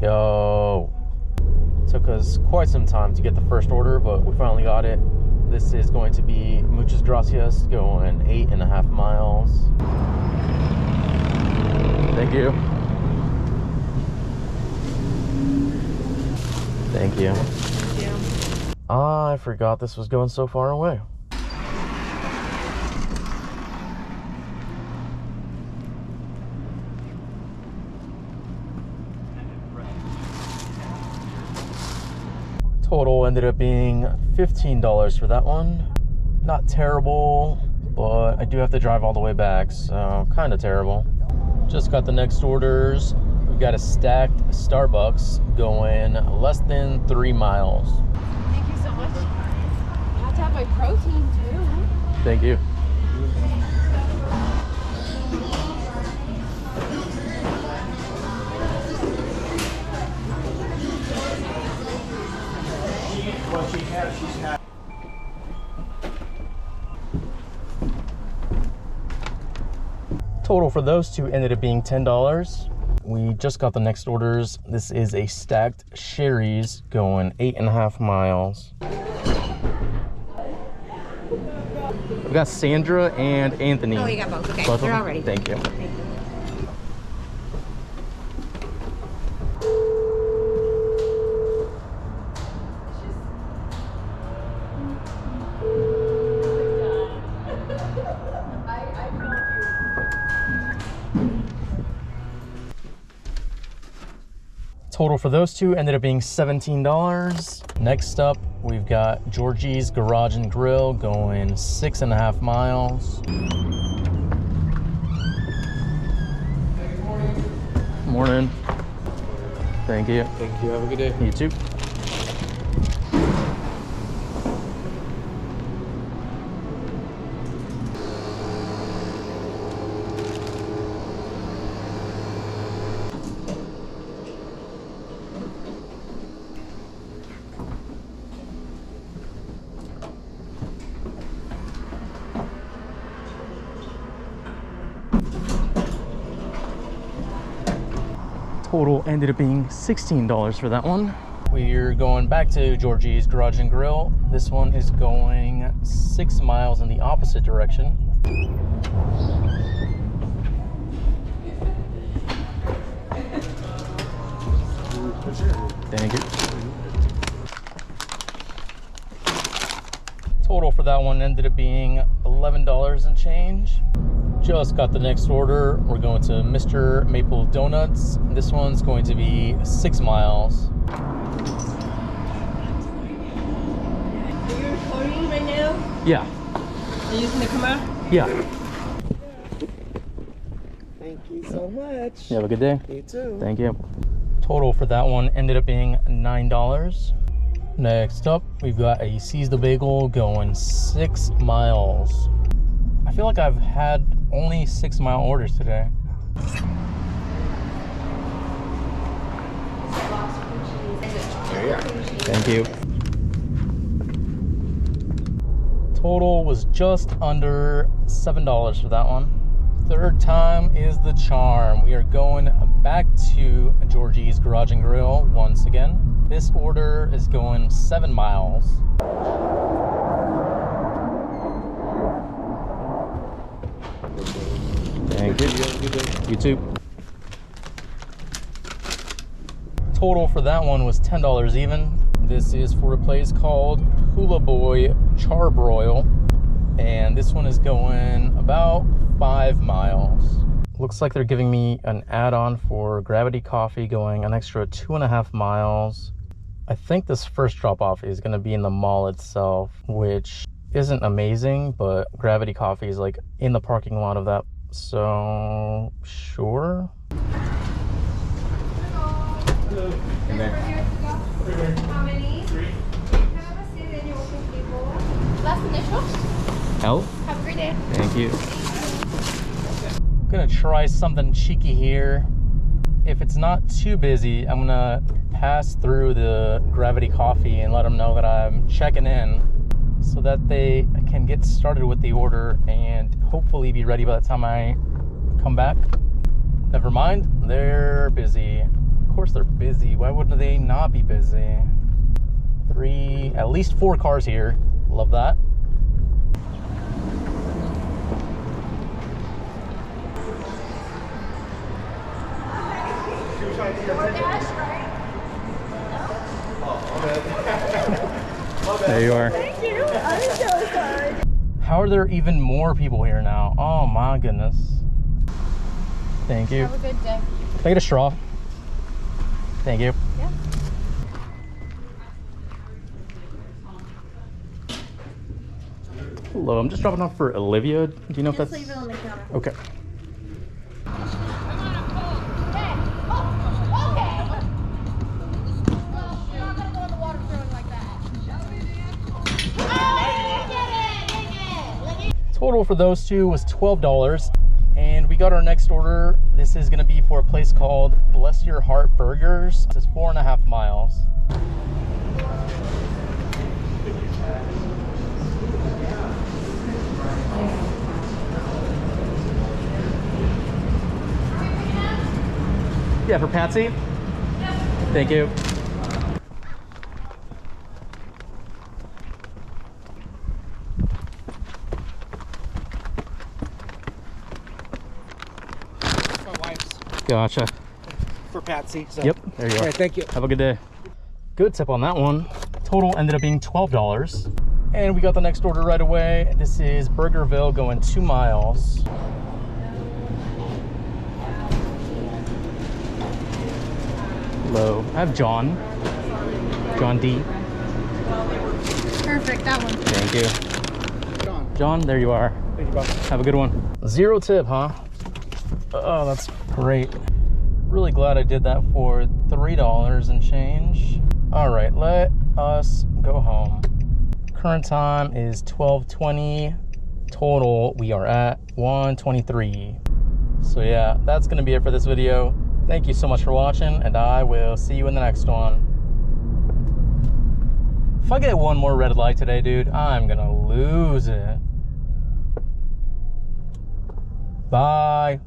Yo. Took us quite some time to get the first order, but we finally got it. This is going to be muchas gracias, going 8.5 miles. Thank you. Thank you. Thank you. I forgot this was going so far away. Total ended up being $15 for that one. Not terrible, but I do have to drive all the way back, so kind of terrible. Just got the next orders. We've got a stacked Starbucks going less than 3 miles. Thank you so much. I have to have my protein too. Thank you. Total for those two ended up being $10. We just got the next orders. This is a stacked Sherry's going 8.5 miles. We got Sandra and Anthony. Oh, you got both. Okay, Both they're of them? all ready. Thank you. Total for those two ended up being $17. Next up, we've got Georgie's Garage and Grill going 6.5 miles. Morning. Thank you. Thank you. Have a good day. You too. Total ended up being $16 for that one. We're going back to Georgie's Garage and Grill. This one is going 6 miles in the opposite direction. Thank you. Total for that one ended up being $11 and change. Just got the next order. We're going to Mr. Maple Donuts. This one's going to be 6 miles. Are you recording right now? Yeah. Are you using the camera? Yeah. Thank you so much. You have a good day. You too. Thank you. Total for that one ended up being $9. Next up, we've got a Seize the Bagel going 6 miles. I feel like I've had only 6 mile orders today. There you are. Thank you. Total was just under $7 for that one. Third time is the charm. We are going back to Georgie's Garage and Grill once again. This order is going 7 miles. Thank you. You too. Total for that one was $10 even. This is for a place called Hula Boy Charbroil, and this one is going about 5 miles. Looks like they're giving me an add-on for Gravity Coffee going an extra 2.5 miles. I think this first drop-off is going to be in the mall itself, which isn't amazing, but Gravity Coffee is like in the parking lot of that, so sure. Hello. In there. How many? 3. Can I have a seat in your open table? Last initial? L. Have a great day. Thank you. I'm gonna try something cheeky here. If it's not too busy, I'm gonna pass through the Gravity Coffee and let them know that I'm checking in so that they can get started with the order and hopefully be ready by the time I come back. Never mind, they're busy. Of course they're busy. Why wouldn't they not be busy? At least 4 cars here. Love that. DoorDash, right? There you are. Thank you. I'm so sorry. How are there even more people here now? Oh my goodness. Thank you. Have a good day. Can I get a straw? Thank you. Yeah. Hello, I'm just dropping off for Olivia. Do you know if Just that's... leave it on the counter. Okay. Total for those two was $12, and we got our next order. This is going to be for a place called Bless Your Heart Burgers. This is 4.5 miles. Yeah, for Patsy? Yep. Thank you. My wife's Gotcha. for Patsy. So. Yep, there you are. All right, thank you. Have a good day. Good tip on that one. Total ended up being $12. And we got the next order right away. This is Burgerville going 2 miles. Hello. I have John. John D. Perfect, that one. Thank you. John, there you are. Thank you, boss. Have a good one. 0 tip, huh? Oh, that's great. Really glad I did that for $3 and change. All right, let us go home. Current time is 12:20. Total, we are at 1:23. So yeah, that's gonna be it for this video. Thank you so much for watching, and I will see you in the next one. If I get one more red light today, dude, I'm gonna lose it. Bye.